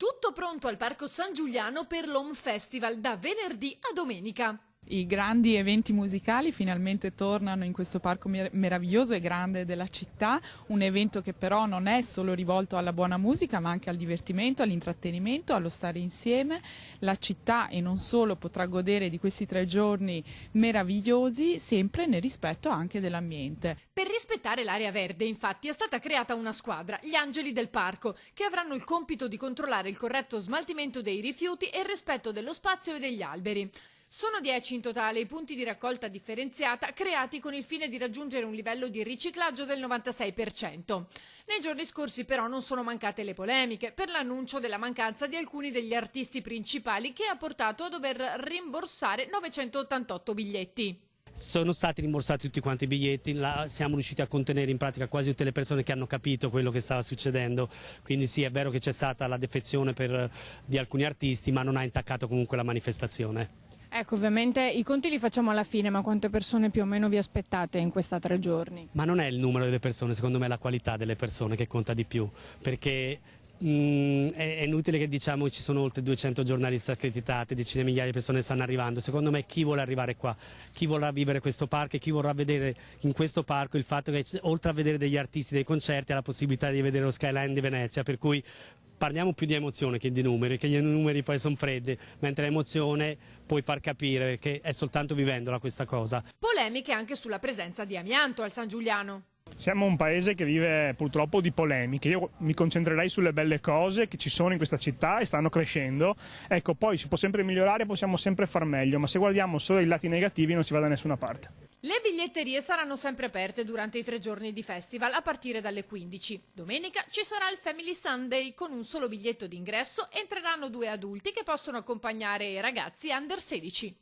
Tutto pronto al Parco San Giuliano per l'Home Festival da venerdì a domenica. I grandi eventi musicali finalmente tornano in questo parco meraviglioso e grande della città, un evento che però non è solo rivolto alla buona musica ma anche al divertimento, all'intrattenimento, allo stare insieme. La città e non solo potrà godere di questi 3 giorni meravigliosi, sempre nel rispetto anche dell'ambiente. Per rispettare l'area verde, infatti, è stata creata una squadra, gli Angeli del Parco, che avranno il compito di controllare il corretto smaltimento dei rifiuti e il rispetto dello spazio e degli alberi. Sono 10 in totale i punti di raccolta differenziata creati con il fine di raggiungere un livello di riciclaggio del 96%. Nei giorni scorsi però non sono mancate le polemiche per l'annuncio della mancanza di alcuni degli artisti principali, che ha portato a dover rimborsare 988 biglietti. Sono stati rimborsati tutti quanti i biglietti, siamo riusciti a contenere in pratica quasi tutte le persone che hanno capito quello che stava succedendo, quindi sì, è vero che c'è stata la defezione di alcuni artisti, ma non ha intaccato comunque la manifestazione. Ecco, ovviamente i conti li facciamo alla fine, ma quante persone più o meno vi aspettate in questa 3 giorni? Ma non è il numero delle persone, secondo me è la qualità delle persone che conta di più, perché è inutile che diciamo che ci sono oltre 200 giornalisti accreditati, decine di migliaia di persone stanno arrivando. Secondo me chi vuole arrivare qua, chi vorrà vivere questo parco e chi vorrà vedere in questo parco il fatto che oltre a vedere degli artisti, dei concerti, ha la possibilità di vedere lo skyline di Venezia, per cui parliamo più di emozione che di numeri, che gli numeri poi sono freddi, mentre l'emozione puoi far capire che è soltanto vivendola questa cosa. Polemiche anche sulla presenza di amianto al San Giuliano. Siamo un paese che vive purtroppo di polemiche. Io mi concentrerei sulle belle cose che ci sono in questa città e stanno crescendo. Ecco, poi si può sempre migliorare, possiamo sempre far meglio, ma se guardiamo solo i lati negativi non si va da nessuna parte. Le biglietterie saranno sempre aperte durante i 3 giorni di festival a partire dalle 15. Domenica ci sarà il Family Sunday. Con un solo biglietto d'ingresso entreranno 2 adulti che possono accompagnare ragazzi under 16.